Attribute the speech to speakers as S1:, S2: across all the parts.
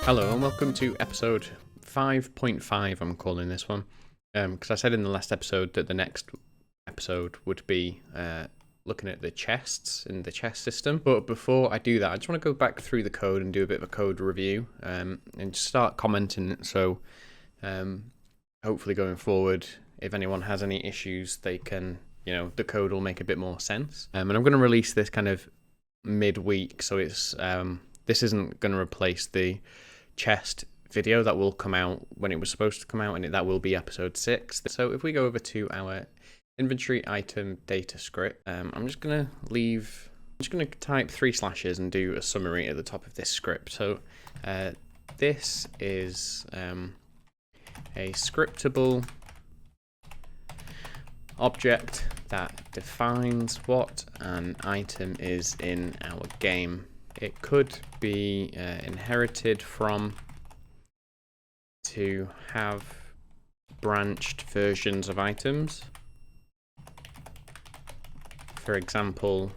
S1: Hello and welcome to episode 5.5, I'm calling this one, because I said in the last episode that the next episode would be looking at the chests in the chest system. But before I do that, I just want to go back through the code and do a bit of a code review and just start commenting. So hopefully going forward, if anyone has any issues, they can, the code will make a bit more sense. And I'm going to release this kind of mid-week, so it's this isn't going to replace the chest video that will come out when it was supposed to come out, and that will be episode 6. So if we go over to our inventory item data script, I'm just going to type 3 slashes and do a summary at the top of this script. So this is a scriptable object that defines what an item is in our game. It could be inherited from, to have branched versions of items. For example,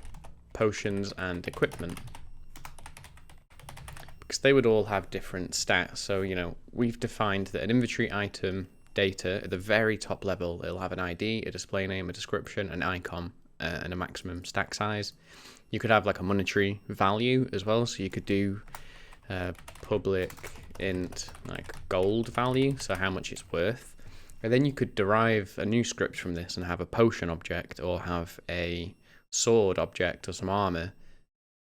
S1: potions and equipment. Because they would all have different stats. So, we've defined that an inventory item data at the very top level, it'll have an ID, a display name, a description, an icon, and a maximum stack size. You could have like a monetary value as well, so you could do public int like gold value, so how much it's worth. And then you could derive a new script from this and have a potion object or have a sword object or some armor.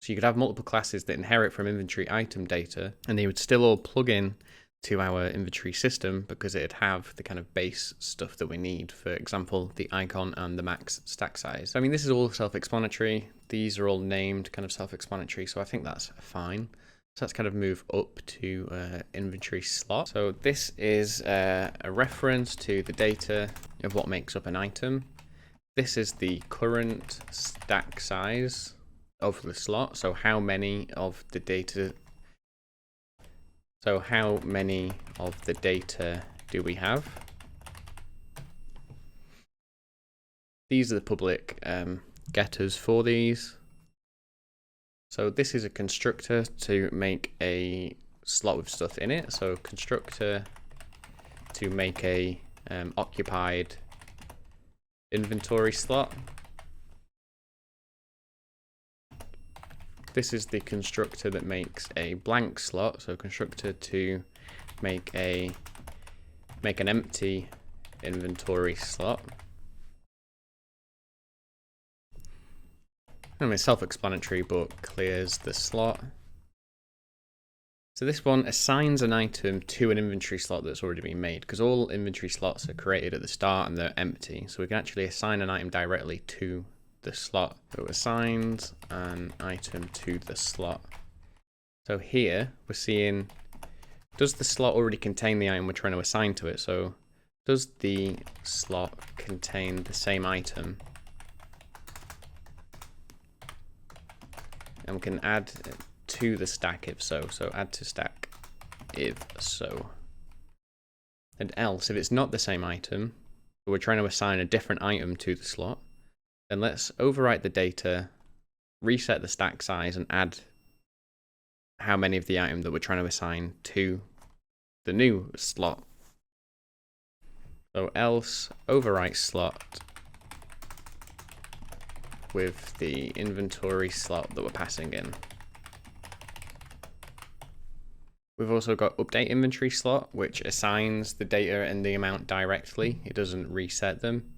S1: So you could have multiple classes that inherit from inventory item data, and they would still all plug in to our inventory system because it'd have the kind of base stuff that we need. For example, the icon and the max stack size. I mean, this is all self-explanatory. These are all named kind of self-explanatory, so I think that's fine. So let's kind of move up to inventory slot. So this is a reference to the data of what makes up an item. This is the current stack size of the slot. So how many of the data do we have? These are the public getters for these. So this is a constructor to make a slot with stuff in it. So constructor to make a occupied inventory slot. This is the constructor that makes a blank slot. So constructor to make an empty inventory slot. I mean, it's self-explanatory, but clears the slot. So this one assigns an item to an inventory slot that's already been made, because all inventory slots are created at the start and they're empty. So we can actually assign an item directly to the slot. So it assigns an item to the slot. So here we're seeing, does the slot already contain the item we're trying to assign to it? So does the slot contain the same item? And we can add to the stack if so. So add to stack if so. And else, if it's not the same item, but we're trying to assign a different item to the slot, then let's overwrite the data, reset the stack size, and add how many of the item that we're trying to assign to the new slot. So else overwrite slot with the inventory slot that we're passing in. We've also got update inventory slot, which assigns the data and the amount directly. It doesn't reset them.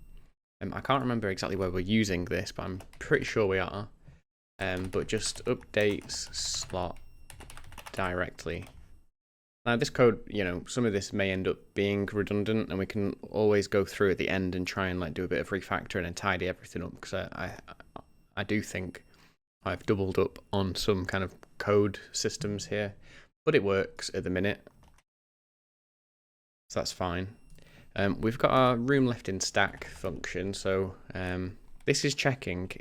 S1: I can't remember exactly where we're using this, but I'm pretty sure we are. But just updates slot directly. Now this code, some of this may end up being redundant, and we can always go through at the end and try and do a bit of refactoring and tidy everything up, because I do think I've doubled up on some kind of code systems here, but it works at the minute, so that's fine. We've got our room left in stack function, so this is checking,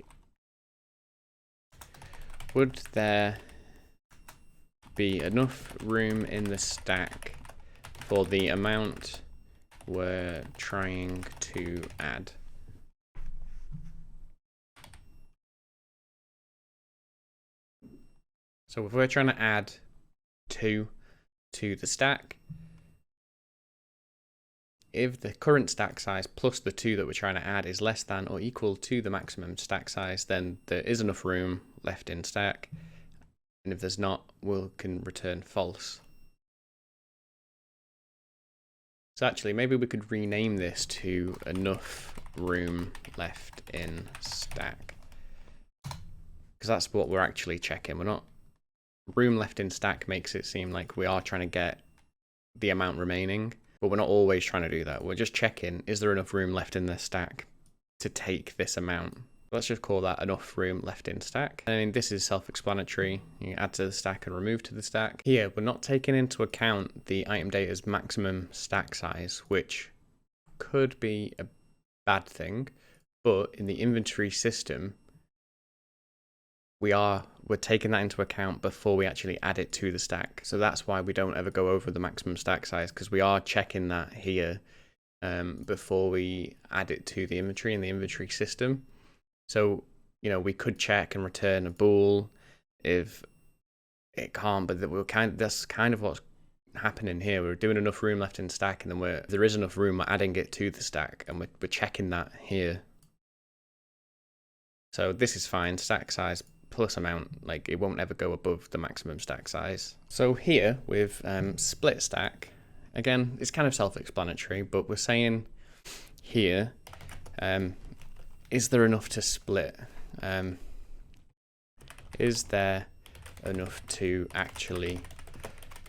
S1: would there be enough room in the stack for the amount we're trying to add? So if we're trying to add 2 to the stack. If the current stack size plus the 2 that we're trying to add is less than or equal to the maximum stack size, then there is enough room left in stack. And if there's not, we can return false. So actually, maybe we could rename this to enough room left in stack, because that's what we're actually checking. We're not, room left in stack makes it seem like we are trying to get the amount remaining, but we're not always trying to do that. We're just checking, is there enough room left in the stack to take this amount? Let's just call that enough room left in stack. I mean, this is self-explanatory. You add to the stack and remove to the stack. Here, we're not taking into account the item data's maximum stack size, which could be a bad thing, but in the inventory system, we're taking that into account before we actually add it to the stack. So that's why we don't ever go over the maximum stack size, because we are checking that here before we add it to the inventory in the inventory system. So, you know, we could check and return a bool if it can't, but that's kind of what's happening here. We're doing enough room left in stack, and then if there is enough room, we're adding it to the stack, and we're checking that here. So this is fine, stack size plus amount, like it won't ever go above the maximum stack size. So here with split stack, again, it's kind of self-explanatory, but we're saying here, is there enough to split? Is there enough to actually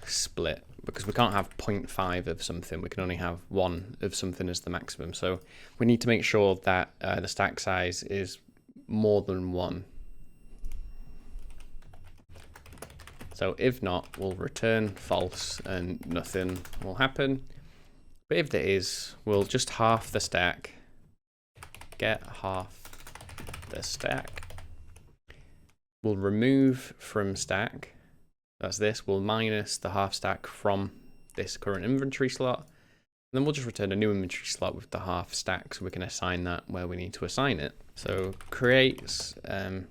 S1: split? Because we can't have 0.5 of something, we can only have 1 of something as the maximum. So we need to make sure that the stack size is more than 1. So if not, we'll return false and nothing will happen. But if there is, we'll just half the stack. Get half the stack. We'll remove from stack. That's this. We'll minus the half stack from this current inventory slot. And then we'll just return a new inventory slot with the half stack, so we can assign that where we need to assign it. So creates a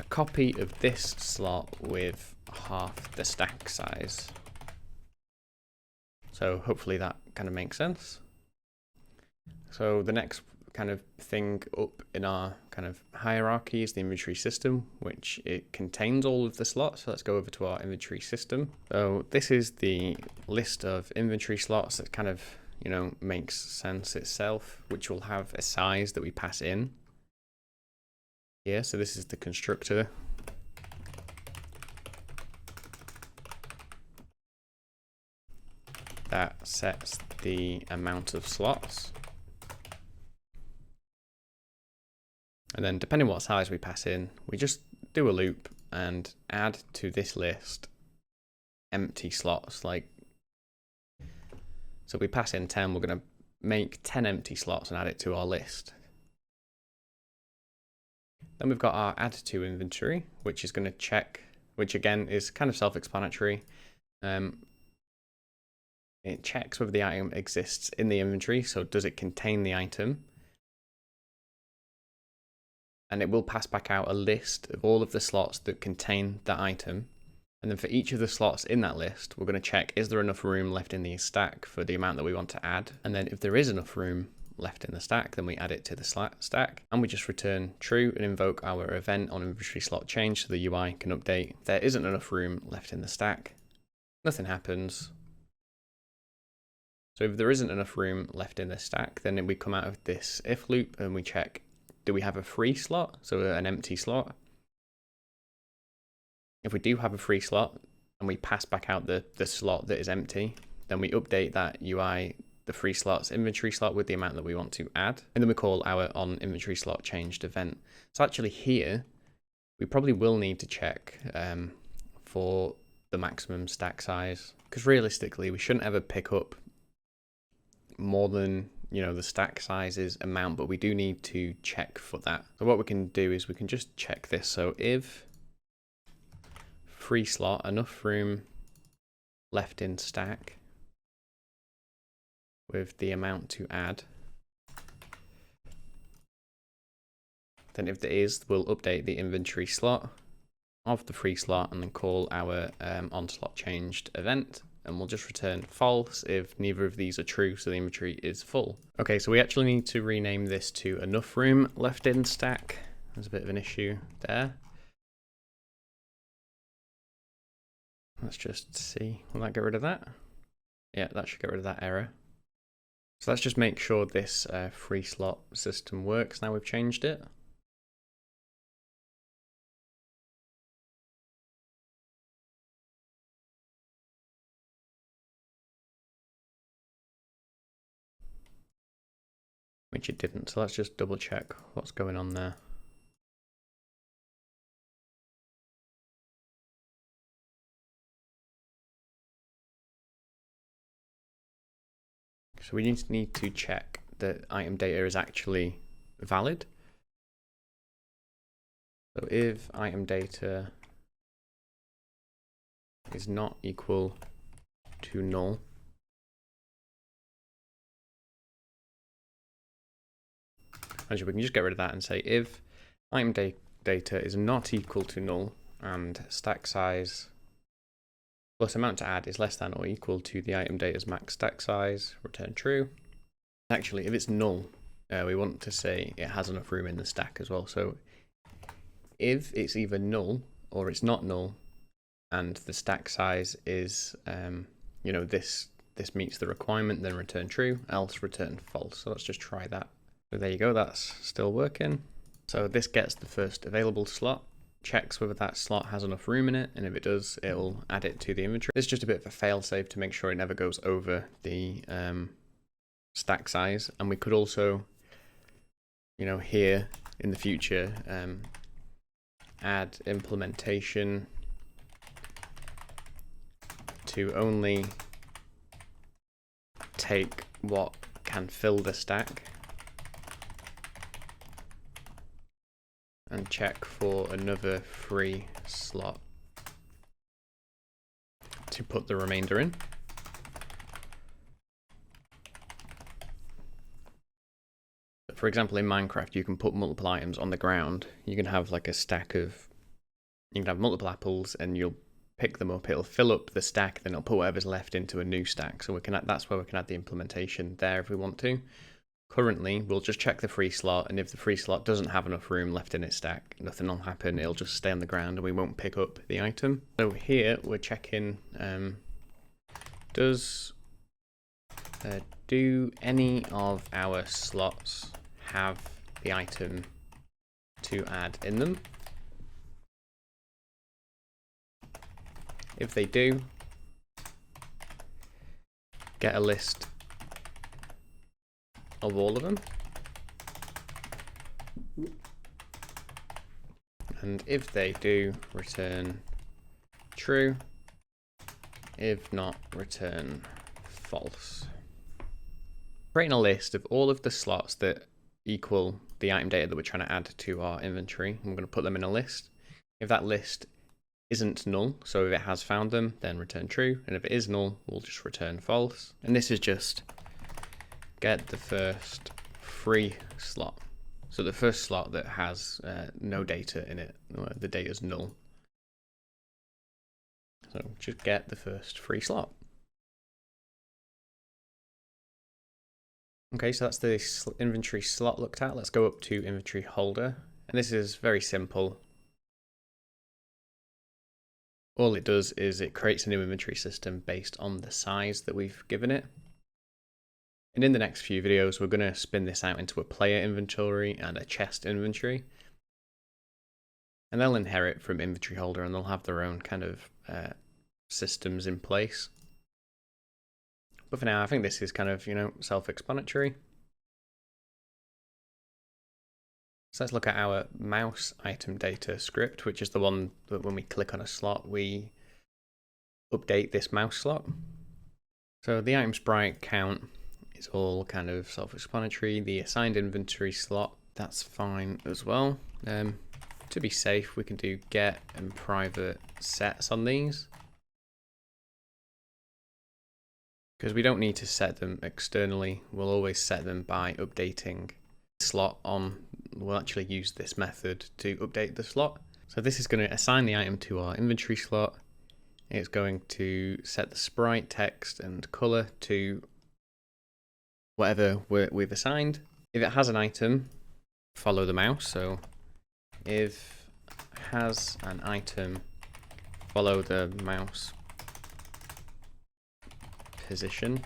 S1: copy of this slot with half the stack size. So hopefully that kind of makes sense. So the next kind of thing up in our kind of hierarchy is the inventory system, which it contains all of the slots. So let's go over to our inventory system. So this is the list of inventory slots that kind of, you know, makes sense itself, which will have a size that we pass in here. So this is the constructor. That sets the amount of slots. And then depending on what size we pass in, we just do a loop and add to this list empty slots. Like, so we pass in 10, we're going to make 10 empty slots and add it to our list. Then we've got our add to inventory, which is going to check, which again is kind of self-explanatory. It checks whether the item exists in the inventory, so does it contain the item? And it will pass back out a list of all of the slots that contain that item. And then for each of the slots in that list, we're going to check, is there enough room left in the stack for the amount that we want to add? And then if there is enough room left in the stack, then we add it to the stack. And we just return true and invoke our event on inventory slot change so the UI can update. If there isn't enough room left in the stack, nothing happens. So if there isn't enough room left in the stack, then we come out of this if loop and we check, do we have a free slot? So an empty slot. If we do have a free slot and we pass back out the slot that is empty, then we update that UI, the free slots inventory slot with the amount that we want to add. And then we call our on inventory slot changed event. So actually here, we probably will need to check for the maximum stack size, because realistically, we shouldn't ever pick up more than, you know, the stack size's amount, but we do need to check for that. So what we can do is we can just check this. So if free slot, enough room left in stack with the amount to add, then if there is, we'll update the inventory slot of the free slot and then call our on slot changed event. and we'll just return false if neither of these are true, so the inventory is full. Okay, so we actually need to rename this to enough room left in stack. There's a bit of an issue there. Let's just see, will that get rid of that? Yeah, that should get rid of that error. So let's just make sure this free slot system works now we've changed it. Which it didn't, so let's just double check what's going on there. So we need to check that item data is actually valid. So if item data is not equal to null, actually we can just get rid of that and say if item data is not equal to null and stack size plus amount to add is less than or equal to the item data's max stack size, return true. Actually, if it's null, we want to say it has enough room in the stack as well. So if it's either null or it's not null, and the stack size is, you know, this meets the requirement, then return true, else return false. So let's just try that. So there you go, that's still working. So this gets the first available slot, checks whether that slot has enough room in it, and if it does, it'll add it to the inventory. It's just a bit of a fail-safe to make sure it never goes over the stack size. And we could also, you know, here in the future, add implementation to only take what can fill the stack and check for another free slot to put the remainder in. For example, in Minecraft, you can put multiple items on the ground. You can have like a stack of, you can have multiple apples and you'll pick them up, it'll fill up the stack, then it'll put whatever's left into a new stack. So we can that's where we can add the implementation there if we want to. Currently, we'll just check the free slot, and if the free slot doesn't have enough room left in its stack, nothing will happen, it'll just stay on the ground and we won't pick up the item. So here we're checking, do any of our slots have the item to add in them? If they do, get a list of all of them. And if they do, return true. If not, return false. Creating a list of all of the slots that equal the item data that we're trying to add to our inventory. I'm going to put them in a list. If that list isn't null, so if it has found them, then return true. And if it is null, we'll just return false. And this is just get the first free slot. So the first slot that has no data in it, the data is null. So just get the first free slot. Okay, so that's the inventory slot looked at. Let's go up to inventory holder. And this is very simple. All it does is it creates a new inventory system based on the size that we've given it. And in the next few videos, we're going to spin this out into a player inventory and a chest inventory. And they'll inherit from inventory holder and they'll have their own kind of systems in place. But for now, I think this is kind of, you know, self-explanatory. So let's look at our mouse item data script, which is the one that when we click on a slot, we update this mouse slot. So the item sprite count is all kind of self-explanatory. The assigned inventory slot, that's fine as well. To be safe, we can do get and private sets on these, because we don't need to set them externally. We'll always set them by updating the slot on. We'll actually use this method to update the slot. So this is going to assign the item to our inventory slot. it's going to set the sprite, text, and color to whatever we've assigned. If it has an item, follow the mouse. So if has an item, follow the mouse position.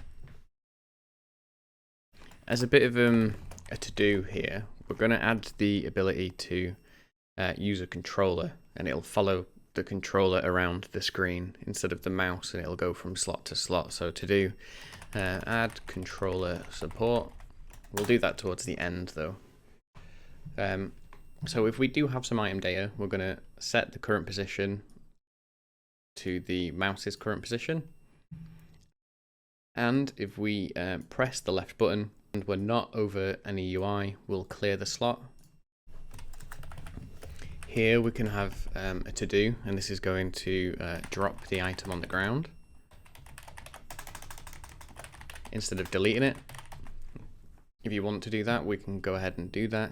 S1: As a bit of a to-do here, we're going to add the ability to use a controller, and it'll follow the controller around the screen instead of the mouse, and it'll go from slot to slot. So to do add controller support, we'll do that towards the end though. So if we do have some item data, we're going to set the current position to the mouse's current position. And if we press the left button and we're not over any UI, we'll clear the slot. Here we can have a to-do, and this is going to drop the item on the ground instead of deleting it. If you want to do that, we can go ahead and do that.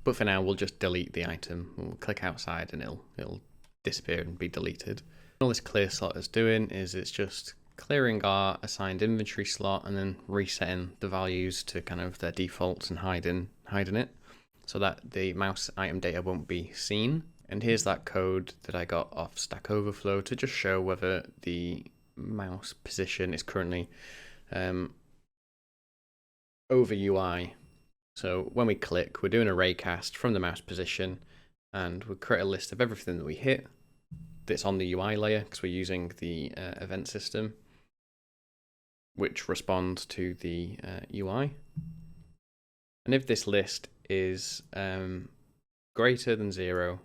S1: But for now, we'll just delete the item. We'll click outside and it'll disappear and be deleted. All this clear slot is doing is it's just clearing our assigned inventory slot and then resetting the values to kind of their defaults and hiding it so that the mouse item data won't be seen. And here's that code that I got off Stack Overflow to just show whether the mouse position is currently over UI. So when we click, we're doing a raycast from the mouse position, and we'll create a list of everything that we hit that's on the UI layer, because we're using the event system, which responds to the UI. And if this list is greater than 0,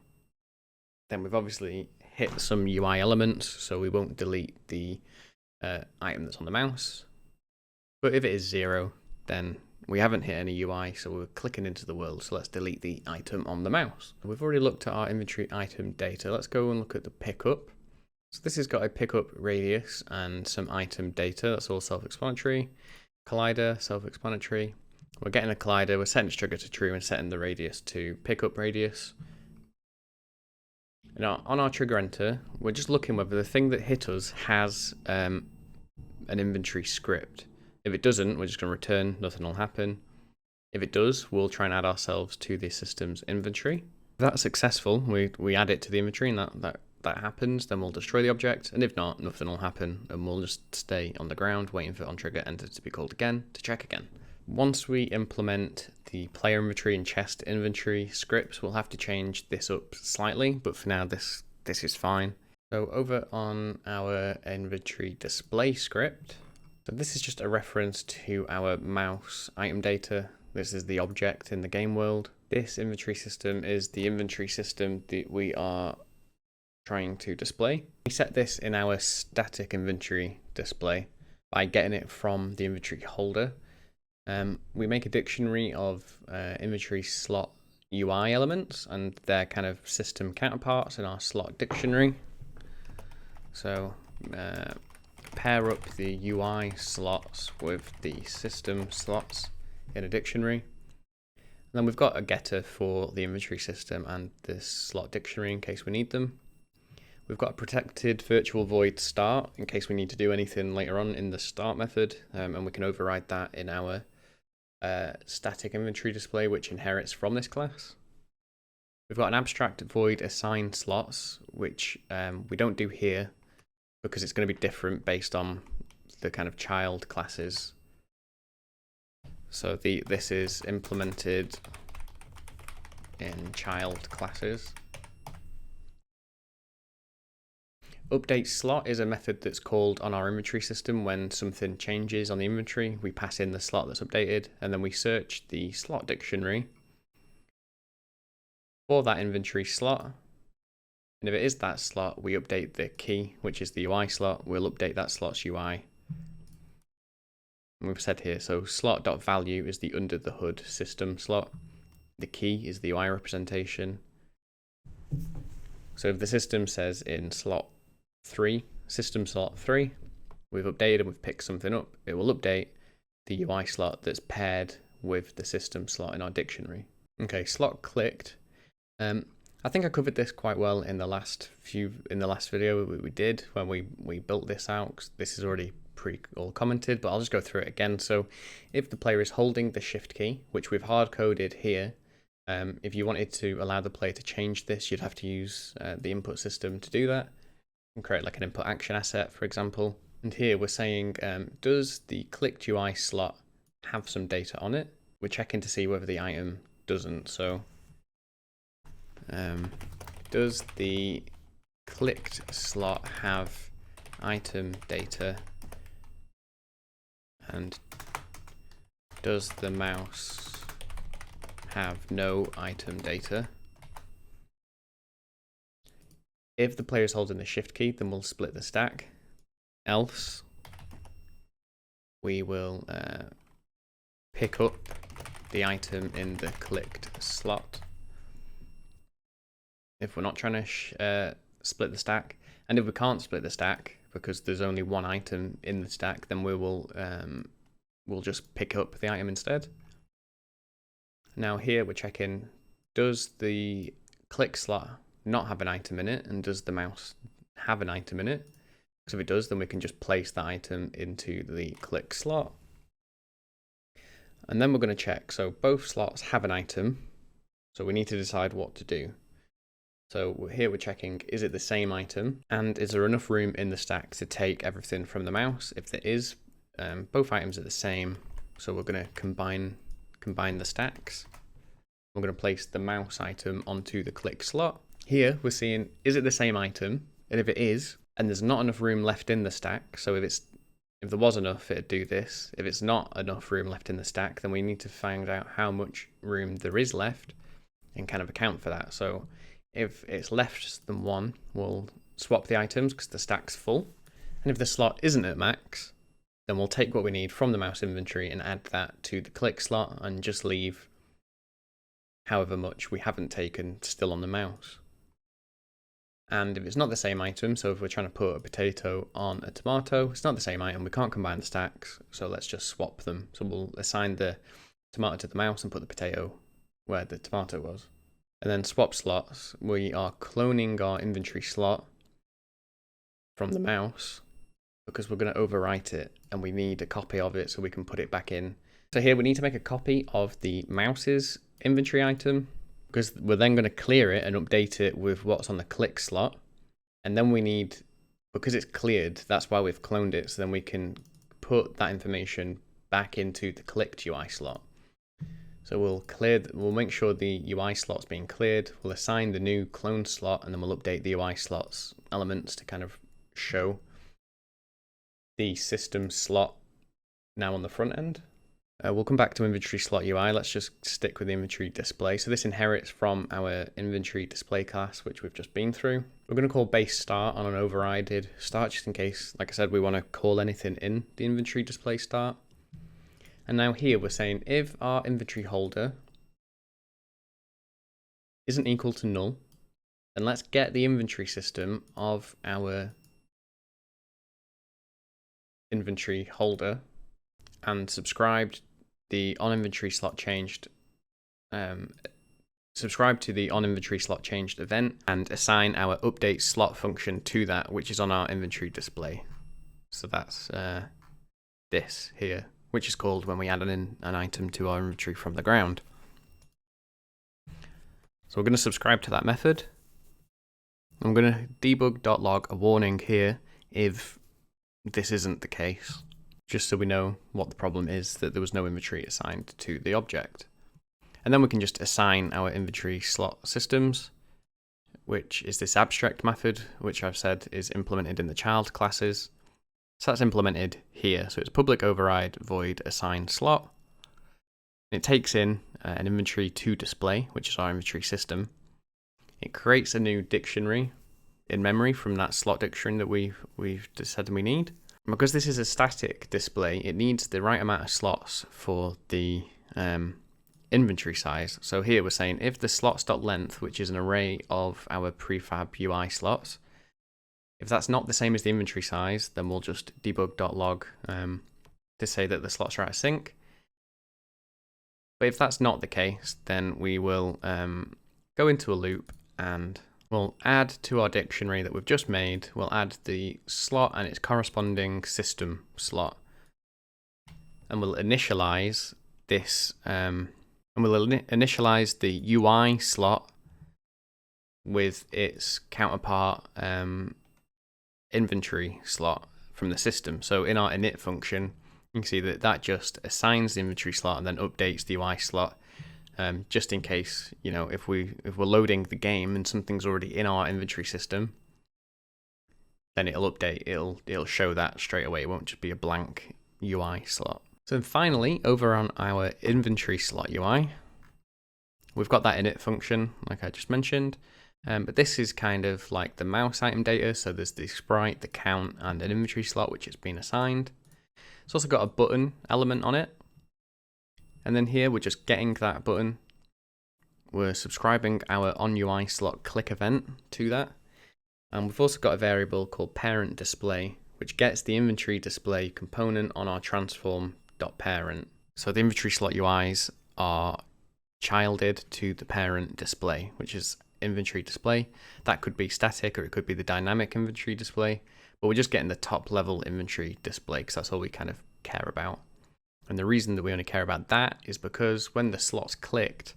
S1: then we've obviously hit some UI elements, so we won't delete the item that's on the mouse. But if it is 0, then we haven't hit any UI, so we're clicking into the world, so let's delete the item on the mouse. We've already looked at our inventory item data. Let's go and look at the pickup. So this has got a pickup radius and some item data. That's all self-explanatory. Collider, self-explanatory. We're getting a collider, we're setting its trigger to true and setting the radius to pickup radius. Now on our trigger enter, we're just looking whether the thing that hit us has an inventory script. If it doesn't, we're just going to return, nothing will happen. If it does, we'll try and add ourselves to the system's inventory. If that's successful, we add it to the inventory and that happens, then we'll destroy the object. And if not, nothing will happen and we'll just stay on the ground waiting for onTriggerEnter to be called again to check again. Once we implement the player inventory and chest inventory scripts, we'll have to change this up slightly, but for now this is fine. So over on our inventory display script, so this is just a reference to our mouse item data. This is the object in the game world. This inventory system is the inventory system that we are trying to display. We set this in our static inventory display by getting it from the inventory holder. We make a dictionary of inventory slot UI elements and their kind of system counterparts in our slot dictionary. So pair up the UI slots with the system slots in a dictionary. And then we've got a getter for the inventory system and this slot dictionary in case we need them. We've got a protected virtual void start in case we need to do anything later on in the start method, and we can override that in our static inventory display, which inherits from this class. We've got an abstract void assign slots, which we don't do here because it's going to be different based on the kind of child classes. So this is implemented in child classes. Update slot is a method that's called on our inventory system when something changes on the inventory. We pass in the slot that's updated and then we search the slot dictionary for that inventory slot. And if it is that slot, we update the key, which is the UI slot. We'll update that slot's UI. And we've said here, so slot.value is the under the hood system slot. The key is the UI representation. So if the system says in slot 3, system slot 3, we've updated and we've picked something up, it will update the UI slot that's paired with the system slot in our dictionary. Okay, slot clicked. I think I covered this quite well in the last video we did when we built this out, 'cause this is already all commented, but I'll just go through it again. So if the player is holding the shift key, which we've hard coded here, if you wanted to allow the player to change this, you'd have to use the input system to do that and create like an input action asset, for example. And here we're saying, does the clicked UI slot have some data on it? We're checking to see whether the item doesn't. So does the clicked slot have item data, and does the mouse have no item data? If the player is holding the shift key, then we'll split the stack. Else, we will pick up the item in the clicked slot. If we're not trying to split the stack, and if we can't split the stack because there's only one item in the stack, then we will we'll just pick up the item instead. Now here we're checking, does the click slot not have an item in it, and does the mouse have an item in it? Because if it does, then we can just place that item into the click slot. And then we're going to check, so both slots have an item, so we need to decide what to do. So here we're checking, is it the same item, and is there enough room in the stack to take everything from the mouse? If there is, both items are the same, so we're going to combine the stacks. We're going to place the mouse item onto the click slot. Here we're seeing, is it the same item? And if it is, and there's not enough room left in the stack, so if there was enough, it'd do this. If it's not enough room left in the stack, then we need to find out how much room there is left and kind of account for that. So if it's less than 1, we'll swap the items because the stack's full. And if the slot isn't at max, then we'll take what we need from the mouse inventory and add that to the click slot and just leave however much we haven't taken still on the mouse. And if it's not the same item, so if we're trying to put a potato on a tomato, it's not the same item, we can't combine the stacks, so let's just swap them. So we'll assign the tomato to the mouse and put the potato where the tomato was. And then swap slots, we are cloning our inventory slot from the mouse because we're going to overwrite it and we need a copy of it so we can put it back in. So here we need to make a copy of the mouse's inventory item, because we're then going to clear it and update it with what's on the click slot. And then we need, because it's cleared, that's why we've cloned it, so then we can put that information back into the clicked UI slot. So we'll make sure the UI slot's being cleared, we'll assign the new clone slot, and then we'll update the UI slot's elements to kind of show the system slot now on the front end. We'll come back to inventory slot UI. Let's just stick with the inventory display. So this inherits from our inventory display class, which we've just been through. We're going to call base start on an overrided start, just in case, like I said, we want to call anything in the inventory display start. And now here we're saying if our inventory holder isn't equal to null, then let's get the inventory system of our inventory holder and subscribe the on inventory slot changed subscribe to the on inventory slot changed event and assign our update slot function to that, which is on our inventory display. So that's this here, which is called when we add an item to our inventory from the ground. So we're going to subscribe to that method. I'm going to debug.log a warning here if this isn't the case, just so we know what the problem is, that there was no inventory assigned to the object. And then we can just assign our inventory slot systems, which is this abstract method, which I've said is implemented in the child classes. So that's implemented here. So it's public override void assign slot. It takes in an inventory to display, which is our inventory system. It creates a new dictionary in memory from that slot dictionary that we've said we need. Because this is a static display, it needs the right amount of slots for the inventory size. So here we're saying if the slots.length, which is an array of our prefab UI slots, if that's not the same as the inventory size, then we'll just debug.log to say that the slots are out of sync. But if that's not the case, then we will go into a loop and we'll add to our dictionary that we've just made, we'll add the slot and its corresponding system slot. And we'll initialize this, and we'll initialize the UI slot with its counterpart inventory slot from the system. So in our init function, you can see that that just assigns the inventory slot and then updates the UI slot, just in case, you know, if we're loading the game and something's already in our inventory system, then it'll update. It'll show that straight away. It won't just be a blank UI slot. So finally, over on our inventory slot UI, we've got that init function, like I just mentioned. But this is kind of like the mouse item data. So there's the sprite, the count, and an inventory slot, which it's been assigned. It's also got a button element on it. And then here, we're just getting that button. We're subscribing our onUI slot click event to that. And we've also got a variable called parent display, which gets the inventory display component on our transform.parent. So the inventory slot UIs are childed to the parent display, which is inventory display. That could be static or it could be the dynamic inventory display, but we're just getting the top level inventory display because that's all we kind of care about. And the reason that we only care about that is because when the slot's clicked,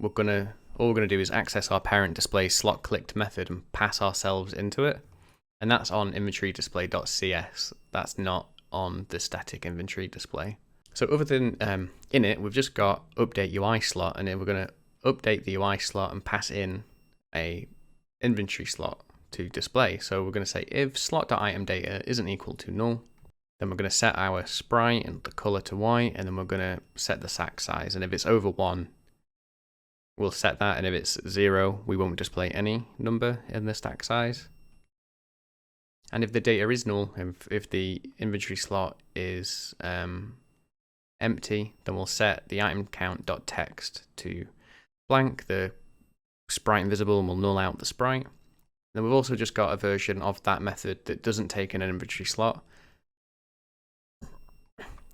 S1: all we're gonna do is access our parent display slot clicked method and pass ourselves into it. And that's on inventory display.cs. That's not on the static inventory display. So other than init, we've just got update UI slot, and then we're gonna update the UI slot and pass in a inventory slot to display. So we're gonna say if slot.itemData isn't equal to null, then we're going to set our sprite and the color to white, and then we're going to set the stack size. And if it's over 1, we'll set that. And if it's 0, we won't display any number in the stack size. And if the data is null, if the inventory slot is empty, then we'll set the item count.text to blank, the sprite invisible, and we'll null out the sprite. Then we've also just got a version of that method that doesn't take in an inventory slot.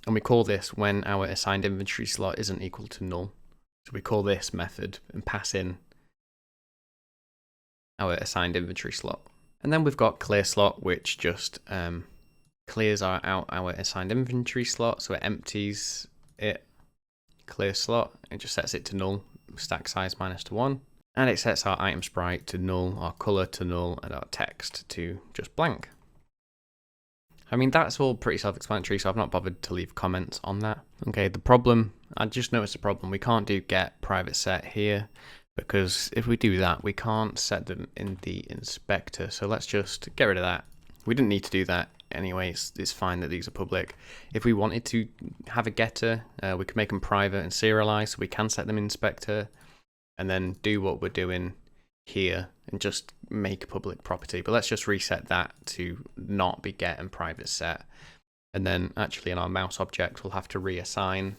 S1: And we call this when our assigned inventory slot isn't equal to null. So we call this method and pass in our assigned inventory slot. And then we've got clear slot, which just clears out our assigned inventory slot. So it empties it, clear slot, it just sets it to null, stack size -1. And it sets our item sprite to null, our color to null, and our text to just blank. I mean, that's all pretty self-explanatory, so I've not bothered to leave comments on that. Okay, the problem, I just noticed a problem. We can't do get private set here, because if we do that, we can't set them in the inspector. So let's just get rid of that. We didn't need to do that anyway. It's fine that these are public. If we wanted to have a getter, we could make them private and serialize, so we can set them in inspector, and then do what we're doing here and just make a public property. But let's just reset that to not be get and private set. And then actually in our mouse object, we'll have to reassign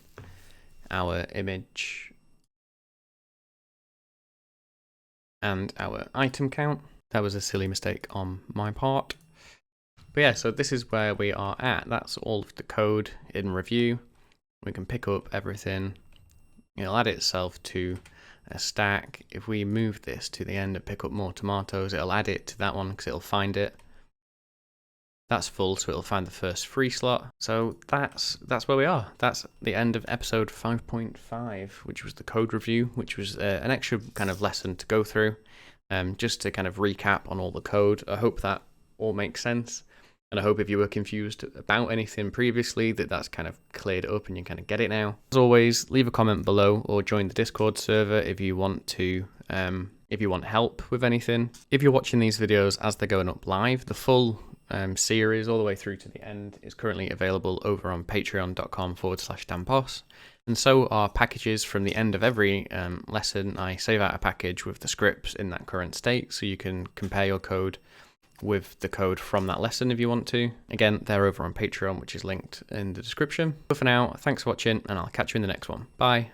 S1: our image and our item count. That was a silly mistake on my part. But yeah, so this is where we are at. That's all of the code in review. We can pick up everything. It'll add itself to a stack. If we move this to the end and pick up more tomatoes, it'll add it to that one because it'll find it. That's full, so it'll find the first free slot. So that's where we are. That's the end of episode 5.5, which was the code review, which was an extra kind of lesson to go through, just to kind of recap on all the code. I hope that all makes sense. And I hope if you were confused about anything previously, that's kind of cleared up and you kind of get it now. As always, leave a comment below or join the Discord server if you want to, if you want help with anything. If you're watching these videos as they're going up live, the full series all the way through to the end is currently available over on patreon.com/danposs. And so are packages from the end of every lesson. I save out a package with the scripts in that current state, so you can compare your code with the code from that lesson if you want to. Again, they're over on Patreon, which is linked in the description. But for now, thanks for watching, and I'll catch you in the next one. Bye.